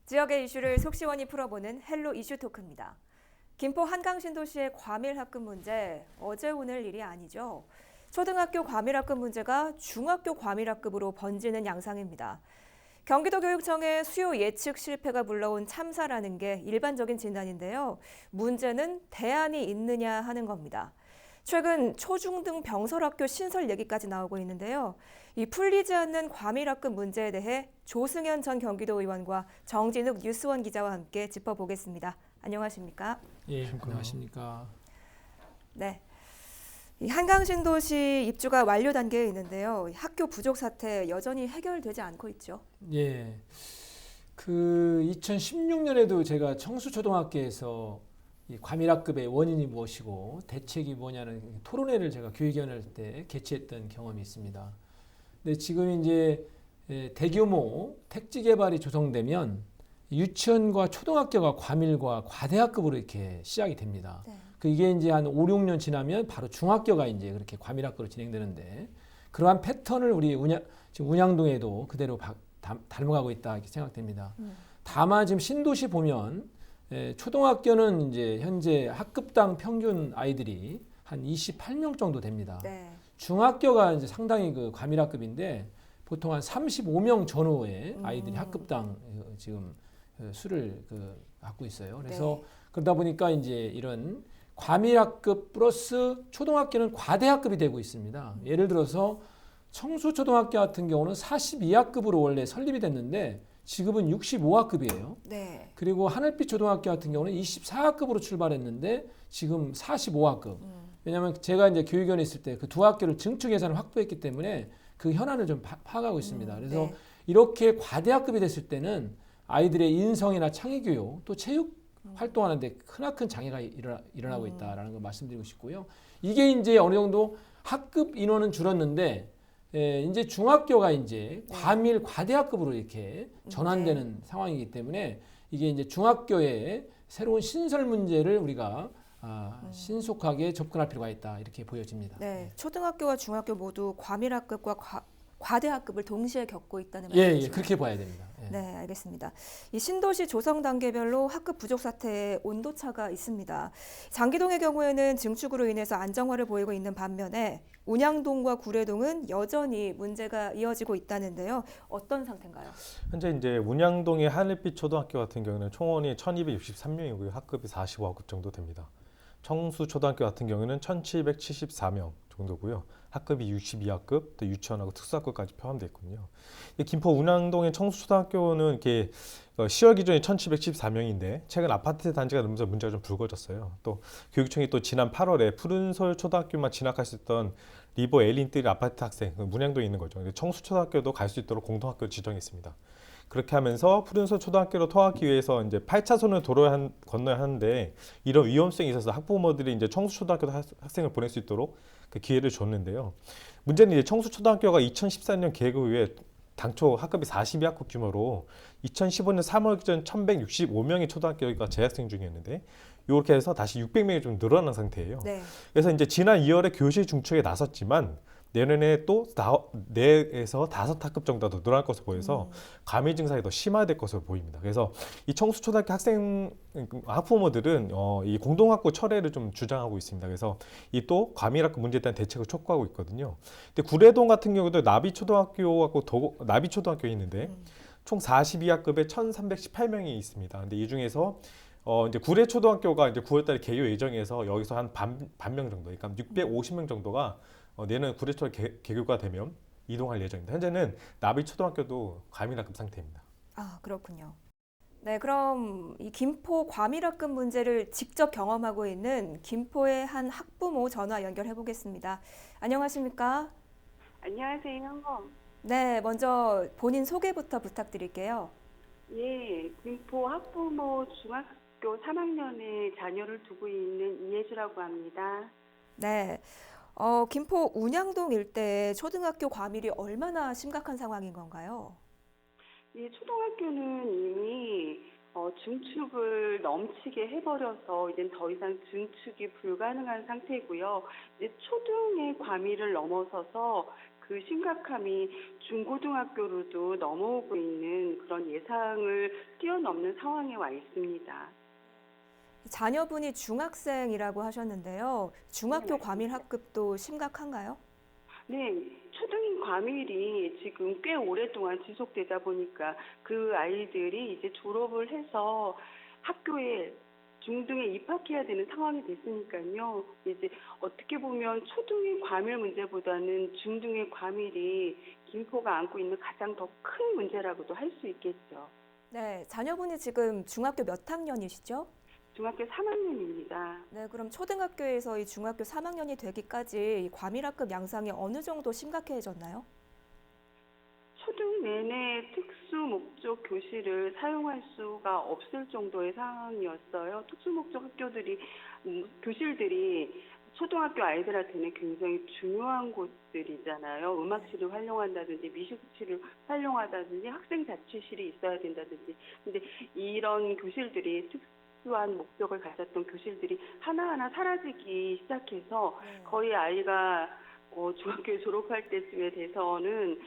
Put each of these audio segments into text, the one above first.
지역의 이슈를 속 시원히 풀어보는 헬로 이슈 토크입니다. 김포 한강신도시의 과밀학급 문제, 어제 오늘 일이 아니죠. 초등학교 과밀학급 문제가 중학교 과밀학급으로 번지는 양상입니다. 경기도교육청의 수요 예측 실패가 불러온 참사라는 게 일반적인 진단인데요. 문제는 대안이 있느냐 하는 겁니다. 최근 초중등 병설학교 신설 얘기까지 나오고 있는데요. 이 풀리지 않는 과밀학급 문제에 대해 조승현 전 경기도 의원과 정진욱 뉴스원 기자와 함께 짚어보겠습니다. 안녕하십니까? 예, 안녕하십니까? 네. 이 한강신도시 입주가 완료 단계에 있는데요. 학교 부족 사태 여전히 해결되지 않고 있죠. 예, 그 2016년에도 제가 청수초등학교에서 이 과밀학급의 원인이 무엇이고 대책이 뭐냐는 토론회를 제가 교육위원회 때 개최했던 경험이 있습니다. 근데 지금 이제 대규모 택지 개발이 조성되면 유치원과 초등학교가 과밀과 과대학급으로 이렇게 시작이 됩니다. 네. 이게 이제 한 5, 6년 지나면 바로 중학교가 이제 그렇게 과밀학급으로 진행되는데 그러한 패턴을 우리 지금 운양동에도 그대로 닮아가고 있다 이렇게 생각됩니다. 다만 지금 신도시 보면 초등학교는 이제 현재 학급당 평균 아이들이 한 28명 정도 됩니다. 네. 중학교가 이제 상당히 그 과밀학급인데 보통 한 35명 전후의 아이들이 학급당 지금 수를 갖고 있어요. 그래서 네. 그러다 보니까 이제 이런 과밀학급 플러스 초등학교는 과대학급이 되고 있습니다. 예를 들어서 청수초등학교 같은 경우는 42학급으로 원래 설립이 됐는데 지금은 65학급이에요. 네. 그리고 하늘빛 초등학교 같은 경우는 24학급으로 출발했는데 지금 45학급. 왜냐하면 제가 이제 교육위원회 있을 때 그 두 학교를 증축 예산을 확보했기 때문에 그 현안을 좀 파악하고 있습니다. 그래서 네. 이렇게 과대학급이 됐을 때는 아이들의 인성이나 창의교육 또 체육 활동하는데 크나큰 장애가 일어나고 있다라는 걸 말씀드리고 싶고요. 이게 이제 어느 정도 학급 인원은 줄었는데 이제 중학교가 이제 과밀 과대학급으로 이렇게 전환되는 상황이기 때문에 이게 이제 중학교의 새로운 신설 문제를 우리가 신속하게 접근할 필요가 있다 이렇게 보여집니다. 네. 초등학교와 중학교 모두 과밀학급과 과대학급을 동시에 겪고 있다는 예, 말씀이시죠? 그렇게 봐야 됩니다. 예. 네, 알겠습니다. 이 신도시 조성 단계별로 학급 부족 사태에 온도차가 있습니다. 장기동의 경우에는 증축으로 인해서 안정화를 보이고 있는 반면에 운양동과 구례동은 여전히 문제가 이어지고 있다는데요. 어떤 상태인가요? 현재 이제 운양동의 하늘빛 초등학교 같은 경우는 총원이 1263명이고요. 학급이 45학급 정도 됩니다. 청수초등학교 같은 경우는 1774명 정도고요. 학급이 62학급, 또 유치원하고 특수학급까지 포함되어 있군요. 김포 운양동의 청수초등학교는 이렇게 10월 기준이 1714명인데 최근 아파트 단지가 늘면서 문제가 좀 불거졌어요. 또 교육청이 또 지난 8월에 푸른솔 초등학교만 진학할 수 있던 리버 엘린뜰 아파트 학생, 문양동에 있는 거죠. 청수초등학교도 갈 수 있도록 공동학교 지정했습니다. 그렇게 하면서 푸른솔 초등학교로 통하기 위해서 이제 8차선을 도로를 건너야 하는데 이런 위험성이 있어서 학부모들이 이제 청수초등학교 학생을 보낼 수 있도록 그 기회를 줬는데요. 문제는 이제 청수초등학교가 2014년 개교 후에 당초 학급이 42학급 규모로 2015년 3월 기준 1165명의 초등학교가 재학생 중이었는데 이렇게 해서 다시 600명이 좀 늘어난 상태예요. 네. 그래서 이제 지난 2월에 교실 중축에 나섰지만 내년에 또 4에서 5학급 정도 더 늘어날 것으로 보여서 과밀 증상이 더 심화될 것으로 보입니다. 그래서 이 청수초등학교 학부모들은 이 공동학교 철회를 좀 주장하고 있습니다. 그래서 이 또 과밀학급 문제에 대한 대책을 촉구하고 있거든요. 근데 구례동 같은 경우도 나비초등학교 있는데 총 42학급에 1,318명이 있습니다. 근데 이 중에서 이제 구례초등학교가 이제 9월달에 개교 예정에서 여기서 한 반명 정도, 그러니까 650명 정도가 내년 구례초 개교가 되면 이동할 예정입니다. 현재는 나비초등학교도 과밀학급 상태입니다. 아, 그렇군요. 네, 그럼 이 김포 과밀학급 문제를 직접 경험하고 있는 김포의 한 학부모 전화 연결해 보겠습니다. 안녕하십니까? 안녕하세요. 네, 먼저 본인 소개부터 부탁드릴게요. 예, 김포 학부모 중학교 3학년에 자녀를 두고 있는 이혜주라고 합니다. 네, 김포 운양동 일대의 초등학교 과밀이 얼마나 심각한 상황인 건가요? 이 초등학교는 이미 증축을 넘치게 해버려서 이젠 더 이상 증축이 불가능한 상태고요. 이제 초등의 과밀을 넘어서서 그 심각함이 중고등학교로도 넘어오고 있는 그런 예상을 뛰어넘는 상황에 와 있습니다. 자녀분이 중학생이라고 하셨는데요. 중학교 네, 과밀 맞습니다. 학급도 심각한가요? 네, 초등 과밀이 지금 꽤 오랫동안 지속되다 보니까 그 아이들이 이제 졸업을 해서 학교에 중등에 입학해야 되는 상황이 됐으니까요. 이제 어떻게 보면 초등의 과밀 문제보다는 중등의 과밀이 김포가 안고 있는 가장 더 큰 문제라고도 할 수 있겠죠. 네, 자녀분이 지금 중학교 몇 학년이시죠? 중학교 3학년입니다. 네, 그럼 초등학교에서 이 중학교 3학년이 되기까지 이 과밀학급 양상이 어느 정도 심각해졌나요? 초등 내내 특수 목적 교실을 사용할 수가 없을 정도의 상황이었어요. 특수 목적 학교들이 교실들이 초등학교 아이들한테는 굉장히 중요한 곳들이잖아요. 음악실을 활용한다든지 미술실을 활용하다든지 학생 자취실이 있어야 된다든지. 근데 이런 교실들이 특수한 목적을 가졌던 교실들이 하나하나 사라지기 시작해서 거의 아이가 중학교 졸업할 때쯤에 돼서는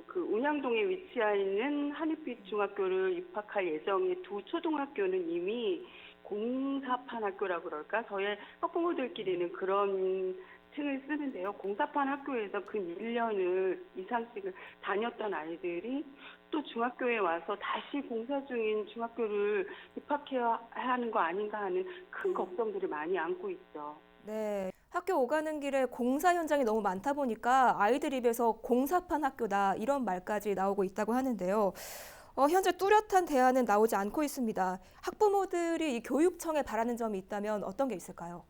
그 운양동에 위치해 있는 한빛 중학교를 입학할 예정의 두 초등학교는 이미 공사판 학교라고 그럴까? 저희 학부모들끼리는 그런 층을 쓰는데요. 공사판 학교에서 그 1년을 이상씩을 다녔던 아이들이 또 중학교에 와서 다시 공사 중인 중학교를 입학해야 하는 거 아닌가 하는 큰 걱정들을 많이 안고 있죠. 네, 학교 오가는 길에 공사 현장이 너무 많다 보니까 아이들 입에서 공사판 학교다 이런 말까지 나오고 있다고 하는데요. 현재 뚜렷한 대안은 나오지 않고 있습니다. 학부모들이 이 교육청에 바라는 점이 있다면 어떤 게 있을까요?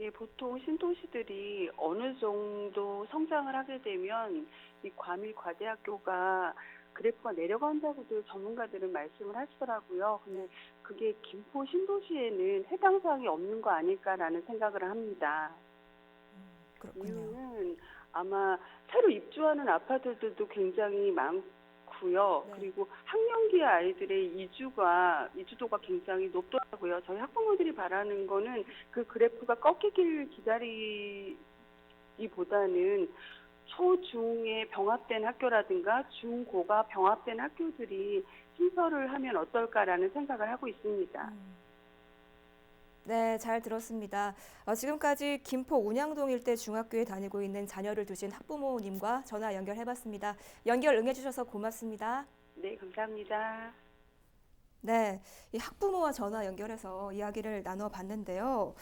예, 보통 신도시들이 어느 정도 성장을 하게 되면 이 과밀 과대학교가 그래프가 내려간다고도 전문가들은 말씀을 하시더라고요. 근데 그게 김포 신도시에는 해당 사항이 없는 거 아닐까라는 생각을 합니다. 그렇군요. 이유는 아마 새로 입주하는 아파트들도 굉장히 많고요. 네. 그리고 학령기 아이들의 이주도가 굉장히 높더라고요. 저희 학부모들이 바라는 거는 그 그래프가 꺾이기를 기다리기보다는 초중에 병합된 학교라든가 중고가 병합된 학교들이 신설을 하면 어떨까라는 생각을 하고 있습니다. 네, 잘 들었습니다. 지금까지 김포 운양동 일대 중학교에 다니고 있는 자녀를 두신 학부모님과 전화 연결해봤습니다. 연결 응해주셔서 고맙습니다. 네, 감사합니다. 네, 이 학부모와 전화 연결해서 이야기를 나눠봤는데요.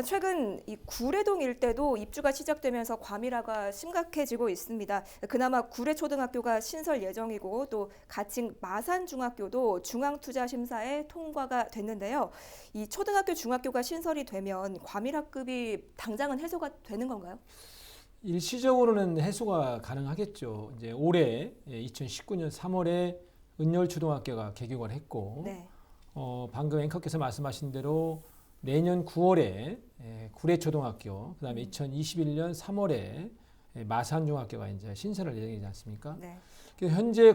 최근 이 구례동 일대도 입주가 시작되면서 과밀화가 심각해지고 있습니다. 그나마 구례초등학교가 신설 예정이고 또 가칭 마산중학교도 중앙투자심사에 통과가 됐는데요. 이 초등학교, 중학교가 신설이 되면 과밀학급이 당장은 해소가 되는 건가요? 일시적으로는 해소가 가능하겠죠. 이제 올해 2019년 3월에 은열초등학교가 개교를 했고, 네. 방금 앵커께서 말씀하신 대로 내년 9월에 구례초등학교, 그다음에 2021년 3월에 마산중학교가 이제 신설할 예정이지 않습니까? 네. 그래서 현재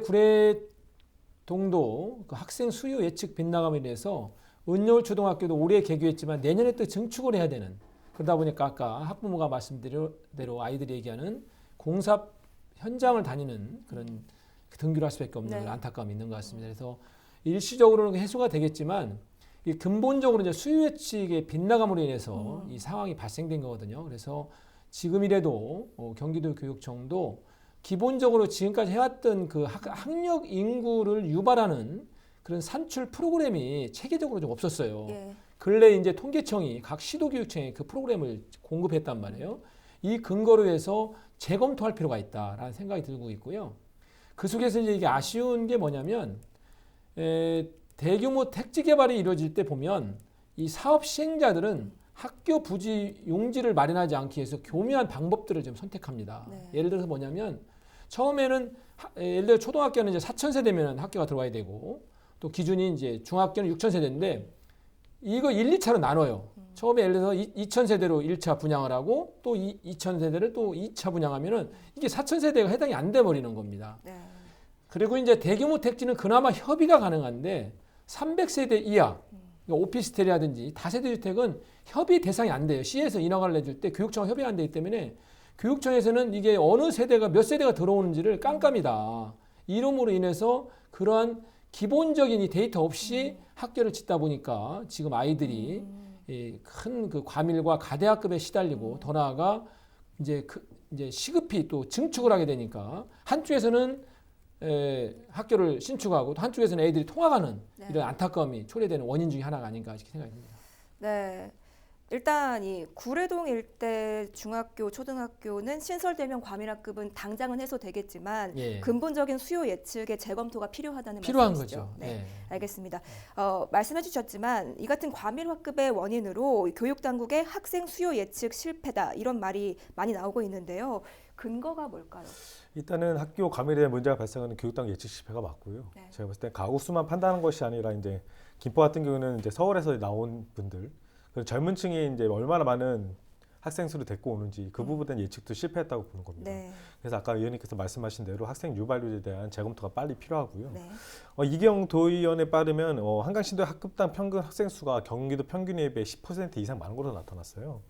구례동도 그 학생 수요 예측 빗나감에 인해서 은열초등학교도 올해 개교했지만 내년에 또 증축을 해야 되는, 그러다 보니까 아까 학부모가 말씀드린 대로 아이들이 얘기하는 공사 현장을 다니는 그런 등교를 할 수밖에 없는 네. 그런 안타까움이 있는 것 같습니다. 그래서 일시적으로는 해소가 되겠지만 이 근본적으로 이제 수요 예측의 빗나감으로 인해서 이 상황이 발생된 거거든요. 그래서 지금이라도 경기도 교육청도 기본적으로 지금까지 해왔던 그 학력 인구를 유발하는 그런 산출 프로그램이 체계적으로 좀 없었어요. 예. 근래 이제 통계청이 각 시도교육청에 그 프로그램을 공급했단 말이에요. 이 근거로 해서 재검토할 필요가 있다라는 생각이 들고 있고요. 그 속에서 이제 이게 아쉬운 게 뭐냐면 대규모 택지 개발이 이루어질 때 보면 이 사업 시행자들은 학교 부지 용지를 마련하지 않기 위해서 교묘한 방법들을 좀 선택합니다. 네. 예를 들어서 뭐냐면 처음에는 예를 들어 초등학교는 이제 4,000세대면 학교가 들어와야 되고 또 기준이 이제 중학교는 6,000세대인데 이거 1, 2차로 나눠요. 처음에 예를 들어서 2,000세대로 1차 분양을 하고 또 2,000세대를 또 2차 분양하면은 이게 4,000세대가 해당이 안 돼 버리는 겁니다. 네. 그리고 이제 대규모 택지는 그나마 협의가 가능한데 300세대 이하 그러니까 오피스텔이라든지 다세대 주택은 협의 대상이 안 돼요. 시에서 인허가를 내줄 때 교육청과 협의가 안 되기 때문에 교육청에서는 이게 어느 세대가 몇 세대가 들어오는지를 깜깜이다. 이름으로 인해서 그러한 기본적인 이 데이터 없이 학교를 짓다 보니까 지금 아이들이 큰 그 과밀과 가대학급에 시달리고 더 나아가 이제 이제 시급히 또 증축을 하게 되니까 한쪽에서는 학교를 신축하고 또 한쪽에서는 애들이 통학하는 네. 이런 안타까움이 초래되는 원인 중에 하나가 아닌가 이렇게 생각이 듭니다. 네. 일단 이 구례동 일대 중학교, 초등학교는 신설되면 과밀학급은 당장은 해소되겠지만 예. 근본적인 수요 예측의 재검토가 필요하다는 필요한 말씀이시죠? 거죠. 네. 네. 알겠습니다. 말씀해 주셨지만 이 같은 과밀학급의 원인으로 교육당국의 학생 수요 예측 실패다 이런 말이 많이 나오고 있는데요. 근거가 뭘까요? 일단은 학교 과밀에 문제가 발생하는 교육당 예측 실패가 맞고요. 네. 제가 봤을 때 가구수만 판단하는 것이 아니라 이제 김포 같은 경우는 이제 서울에서 나온 분들, 그 젊은 층이 이제 얼마나 많은 학생 수를 데리고 오는지 그 부분에 대한 예측도 실패했다고 보는 겁니다. 네. 그래서 아까 의원님께서 말씀하신 대로 학생 유발률에 대한 재검토가 빨리 필요하고요. 네. 이경 도의원에 따르면 한강신도 학급당 평균 학생 수가 경기도 평균에 비해 10% 이상 많은 것으로 나타났어요.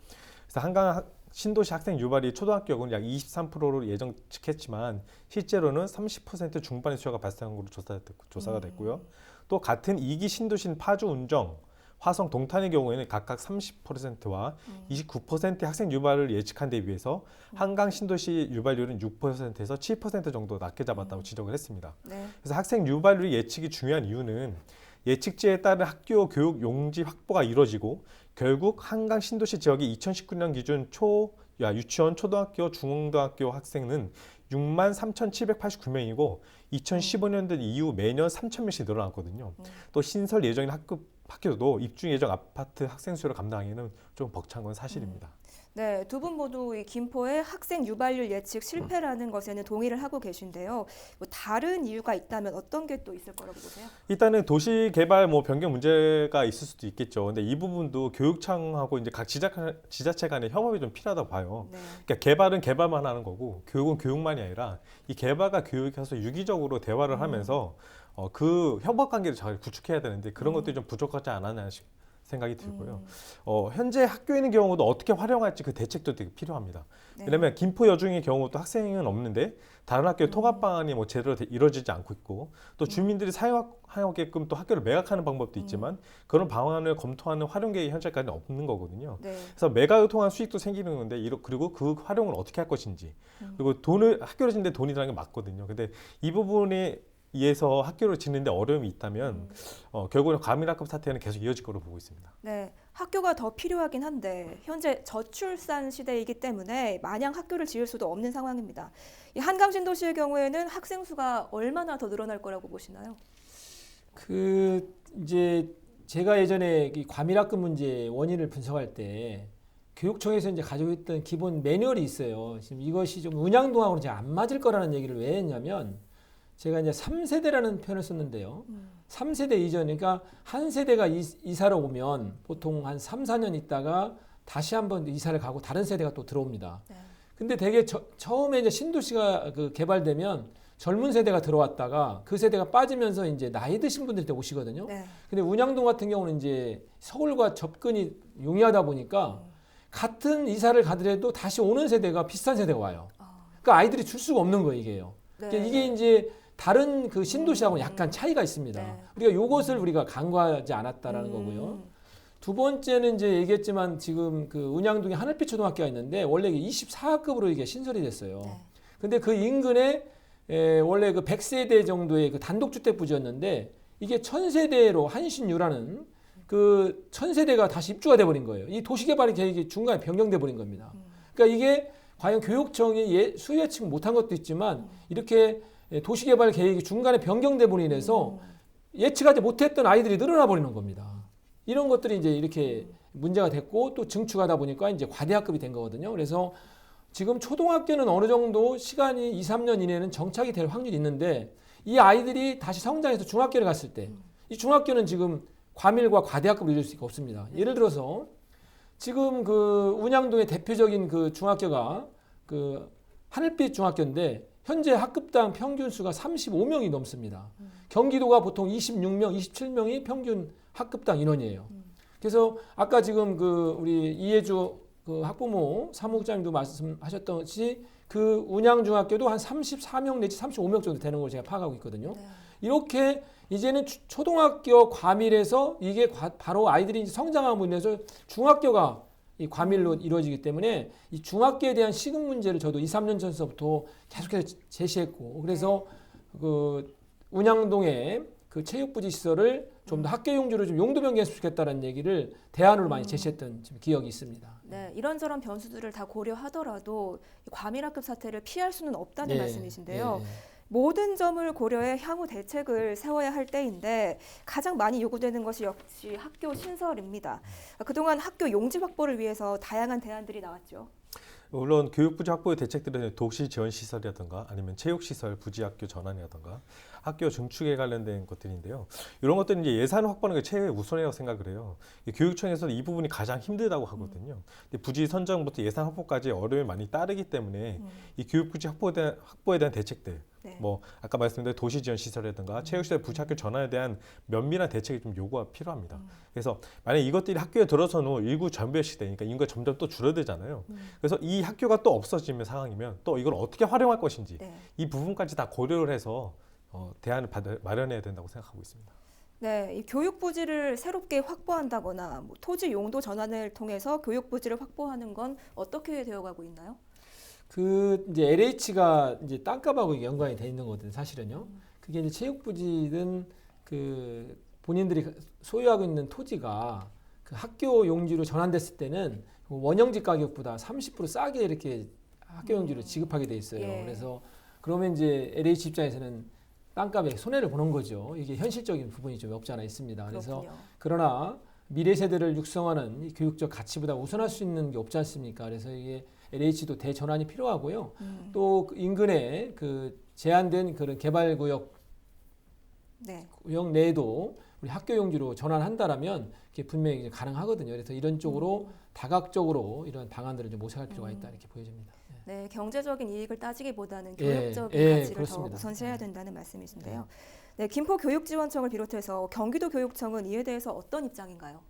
그래서 한강 신도시 학생 유발이 초등학교는 약 23%로 예정했지만 실제로는 30% 중반의 수요가 발생한 것으로 조사가 됐고요. 또 같은 2기 신도시인 파주, 운정, 화성, 동탄의 경우에는 각각 30%와 29%의 학생 유발을 예측한 데 비해서 한강 신도시 유발률은 6%에서 7% 정도 낮게 잡았다고 지적을 했습니다. 네. 그래서 학생 유발률 예측이 중요한 이유는 예측치에 따른 학교 교육 용지 확보가 이루어지고 결국 한강 신도시 지역이 2019년 기준 유치원, 초등학교, 중고등학교 학생은 63,789명이고 2015년도 이후 매년 3,000명씩 늘어났거든요. 또 신설 예정인 학교도 입주 예정 아파트 학생 수를 감당하기는 좀 벅찬 건 사실입니다. 네, 두 분 모두 이 김포의 학생 유발률 예측 실패라는 것에는 동의를 하고 계신데요. 뭐 다른 이유가 있다면 어떤 게 또 있을 거라고 보세요? 일단은 도시 개발 변경 문제가 있을 수도 있겠죠. 근데 이 부분도 교육청하고 이제 각 지자체 간의 협업이 좀 필요하다고 봐요. 네. 그러니까 개발은 개발만 하는 거고 교육은 교육만이 아니라 이 개발과 교육에서 유기적으로 대화를 하면서 그 협업 관계를 잘 구축해야 되는데 그런 것들이 좀 부족하지 않았나 생각이 들고요. 현재 학교에 있는 경우도 어떻게 활용할지 그 대책도 되게 필요합니다. 네. 왜냐하면 김포 여중의 경우도 학생은 없는데 다른 학교의 통합 방안이 제대로 이루어지지 않고 있고 또 주민들이 사용하게끔 또 학교를 매각하는 방법도 있지만 그런 방안을 검토하는 활용 계획이 현재까지는 없는 거거든요. 네. 그래서 매각을 통한 수익도 생기는 건데 그리고 그 활용을 어떻게 할 것인지 그리고 학교를 짓는데 돈이 드는 게 맞거든요. 근데 이 부분에 의해서 학교를 짓는데 어려움이 있다면 결국은 과밀학급 사태는 계속 이어질 거로 보고 있습니다. 네, 학교가 더 필요하긴 한데 현재 저출산 시대이기 때문에 마냥 학교를 지을 수도 없는 상황입니다. 이 한강 신도시의 경우에는 학생 수가 얼마나 더 늘어날 거라고 보시나요? 이제 제가 예전에 이 과밀학급 문제 원인을 분석할 때 교육청에서 이제 가지고 있던 기본 매뉴얼이 있어요. 지금 이것이 좀 운양동하고는 이제 안 맞을 거라는 얘기를 왜 했냐면 제가 이제 3세대라는 표현을 썼는데요. 3세대 이전, 그러니까 한 세대가 이사를 오면 보통 한 3, 4년 있다가 다시 한번 이사를 가고 다른 세대가 또 들어옵니다. 네. 근데 되게 처음에 이제 신도시가 개발되면 젊은 세대가 들어왔다가 그 세대가 빠지면서 이제 나이 드신 분들이 또 오시거든요. 네. 근데 운양동 같은 경우는 이제 서울과 접근이 용이하다 보니까 같은 이사를 가더라도 다시 오는 세대가 비슷한 세대가 와요. 그러니까 아이들이 줄 수가 없는 거예요, 이게요. 네. 그러니까 이게 이제 다른 그 신도시하고는 약간 차이가 있습니다. 네. 우리가 요것을 우리가 간과하지 않았다라는 거고요. 두 번째는 이제 얘기했지만 지금 그 운양동에 하늘빛 초등학교가 있는데 원래 24학급으로 이게 신설이 됐어요. 네. 근데 그 인근에 원래 그 100세대 정도의 그 단독주택 부지였는데 이게 1000세대로 한신유라는 그 1000세대가 다시 입주가 돼 버린 거예요. 이 도시개발 계획이 중간에 변경돼 버린 겁니다. 그러니까 이게 과연 교육청이 수요 예측 못한 것도 있지만 이렇게 도시개발 계획이 중간에 변경돼 버리고 인해서 예측하지 못했던 아이들이 늘어나 버리는 겁니다. 이런 것들이 이제 이렇게 문제가 됐고 또 증축하다 보니까 이제 과대학급이 된 거거든요. 그래서 지금 초등학교는 어느 정도 시간이 2, 3년 이내는 정착이 될 확률이 있는데 이 아이들이 다시 성장해서 중학교를 갔을 때 이 중학교는 지금 과밀과 과대학급을 이룰 수가 없습니다. 예를 들어서 지금 그 운양동의 대표적인 그 중학교가 그 하늘빛 중학교인데 현재 학급당 평균 수가 35명이 넘습니다. 경기도가 보통 26명, 27명이 평균 학급당 인원이에요. 그래서 아까 지금 그 우리 이해주 그 학부모 사무국장님도 말씀하셨듯이 그 운양중학교도 한 34명 내지 35명 정도 되는 걸 제가 파악하고 있거든요. 네. 이렇게 이제는 초등학교 과밀에서 이게 바로 아이들이 이제 성장함으로 인해서 중학교가 이 과밀로 이루어지기 때문에 이 중학교에 대한 시급 문제를 저도 2, 3년 전서부터 계속해서 제시했고, 그래서 그 운양동에 그 체육부지 시설을 좀 더 학교 용지로 좀 용도 변경했으면 좋겠다는 얘기를 대안으로 많이 제시했던 지금 기억이 있습니다. 네, 이런저런 변수들을 다 고려하더라도 이 과밀학급 사태를 피할 수는 없다는 말씀이신데요. 모든 점을 고려해 향후 대책을 세워야 할 때인데 가장 많이 요구되는 것이 역시 학교 신설입니다. 그동안 학교 용지 확보를 위해서 다양한 대안들이 나왔죠. 물론 교육부지 확보의 대책들은 도시 지원 시설이라든가 아니면 체육 시설 부지 학교 전환이라든가 학교 증축에 관련된 것들인데요. 이런 것들은 이제 예산 확보하는 게 최우선이라고 생각을 해요. 교육청에서는 이 부분이 가장 힘들다고 하거든요. 근데 부지 선정부터 예산 확보까지 어려움이 많이 따르기 때문에 이 교육부지 확보에 대한 대책들, 뭐 아까 말씀드린 도시 지원 시설이라든가 체육 시설 부지 학교 전환에 대한 면밀한 대책이 좀 요구가 필요합니다. 그래서 만약 이것들이 학교에 들어서는 일구 전별 시대니까 인구가 점점 또 줄어들잖아요. 그래서 이 학교가 또 없어지면 상황이면 또 이걸 어떻게 활용할 것인지 이 부분까지 다 고려를 해서 대안을 마련해야 된다고 생각하고 있습니다. 네, 이 교육 부지를 새롭게 확보한다거나 뭐 토지 용도 전환을 통해서 교육 부지를 확보하는 건 어떻게 되어가고 있나요? 그 이제 LH가 이제 땅값하고 연관이 돼 있는 거거든요, 사실은요. 그게 이제 체육부지든 그 본인들이 소유하고 있는 토지가 그 학교 용지로 전환됐을 때는 원형지 가격보다 30% 싸게 이렇게 학교 용지로 지급하게 돼 있어요. 그래서 그러면 이제 LH 입장에서는 땅값에 손해를 보는 거죠. 이게 현실적인 부분이 좀 없지 않아 있습니다. 그래서 그러나 미래 세대를 육성하는 이 교육적 가치보다 우선할 수 있는 게 없지 않습니까? 그래서 이게 LH도 대전환이 필요하고요. 또 인근에 그 제한된 그런 개발구역 구역 내에도 우리 학교 용지로 전환한다라면 그게 분명히 이제 가능하거든요. 그래서 이런 쪽으로 다각적으로 이런 방안들을 좀 모색할 필요가 있다 이렇게 보여집니다. 네, 경제적인 이익을 따지기보다는 교육적인 가치를 그렇습니다. 더 우선시해야 된다는 말씀이신데요. 네, 김포교육지원청을 비롯해서 경기도교육청은 이에 대해서 어떤 입장인가요?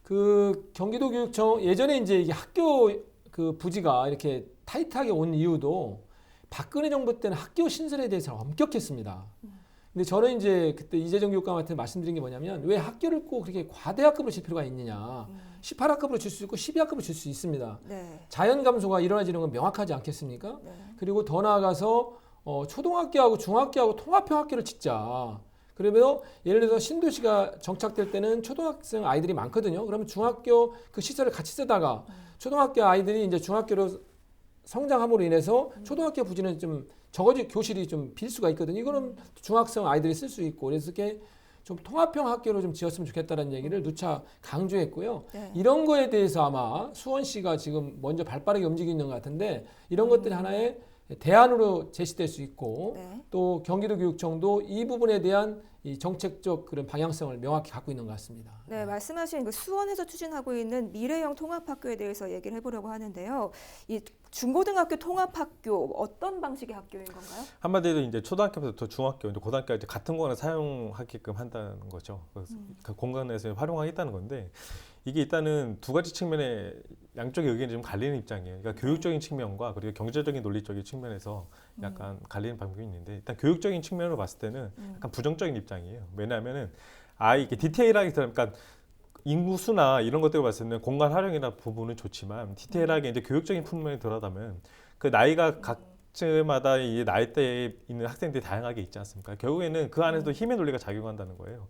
그 경기도교육청 예전에 이제 이게 학교 그 부지가 이렇게 타이트하게 온 이유도 박근혜 정부 때는 학교 신설에 대해서 엄격했습니다. 근데 저는 이제 그때 이재정 교육감한테 말씀드린 게 뭐냐면 왜 학교를 꼭 그렇게 과대학급으로 칠 필요가 있느냐. 18학급으로 칠 수 있고 12학급으로 칠 수 있습니다. 자연 감소가 일어나지는 건 명확하지 않겠습니까? 그리고 더 나아가서 초등학교하고 중학교하고 통합형 학교를 짓자. 그러면 예를 들어서 신도시가 정착될 때는 초등학생 아이들이 많거든요. 그러면 중학교 그 시설을 같이 쓰다가 초등학교 아이들이 이제 중학교로 성장함으로 인해서 초등학교 부지는 좀 적어도 교실이 좀 빌 수가 있거든요. 이거는 중학생 아이들이 쓸 수 있고 그래서 이렇게 좀 통합형 학교로 좀 지었으면 좋겠다는 얘기를 누차 강조했고요. 이런 거에 대해서 아마 수원시가 지금 먼저 발빠르게 움직이고 있는 것 같은데 이런 것들이 하나의 대안으로 제시될 수 있고 또 경기도교육청도 이 부분에 대한 이 정책적 그런 방향성을 명확히 갖고 있는 것 같습니다. 네, 말씀하신 그 수원에서 추진하고 있는 미래형 통합학교에 대해서 얘기를 해보려고 하는데요. 이 중고등학교 통합학교 어떤 방식의 학교인 건가요? 한마디로 이제 초등학교부터 중학교, 이제 고등학교까지 같은 공간을 사용하게끔 한다는 거죠. 그래서 그 공간에서 활용하겠다는 건데 이게 일단은 두 가지 측면에 양쪽의 의견이 좀 갈리는 입장이에요. 그러니까 교육적인 측면과 그리고 경제적인 논리적인 측면에서 약간 갈리는 방법이 있는데 일단 교육적인 측면으로 봤을 때는 약간 부정적인 입장이에요. 왜냐하면은 이게 디테일하게 그러니까 인구 수나 이런 것들을 봤을 때는 공간 활용이나 부분은 좋지만 디테일하게 이제 교육적인 측면에 들어가면 그 나이가 각층마다 이 나이대에 있는 학생들이 다양하게 있지 않습니까? 결국에는 그 안에서도 힘의 논리가 작용한다는 거예요.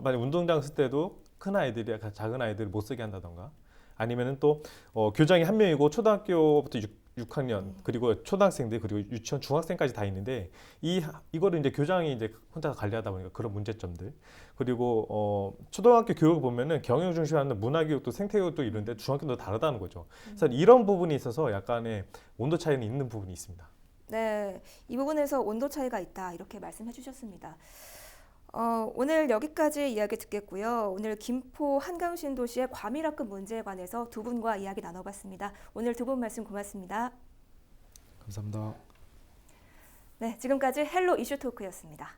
만약 운동장 쓸 때도 큰 아이들이 작은 아이들을 못 쓰게 한다던가 아니면은 또 교장이 한 명이고 초등학교부터 6학년 그리고 초등학생들 그리고 유치원 중학생까지 다 있는데 이거를 이제 교장이 이제 혼자 관리하다 보니까 그런 문제점들 그리고 초등학교 교육을 보면은 경영 중심하는 문화교육도 생태교육도 이런데 중학교도 다르다는 거죠. 그래서 이런 부분이 있어서 약간의 온도 차이는 있는 부분이 있습니다. 네, 이 부분에서 온도 차이가 있다 이렇게 말씀해 주셨습니다. 오늘 여기까지 이야기 듣겠고요. 오늘 김포 한강신도시의 과밀학급 문제에 관해서 두 분과 이야기 나눠봤습니다. 오늘 두 분 말씀 고맙습니다. 감사합니다. 네, 지금까지 헬로 이슈토크였습니다.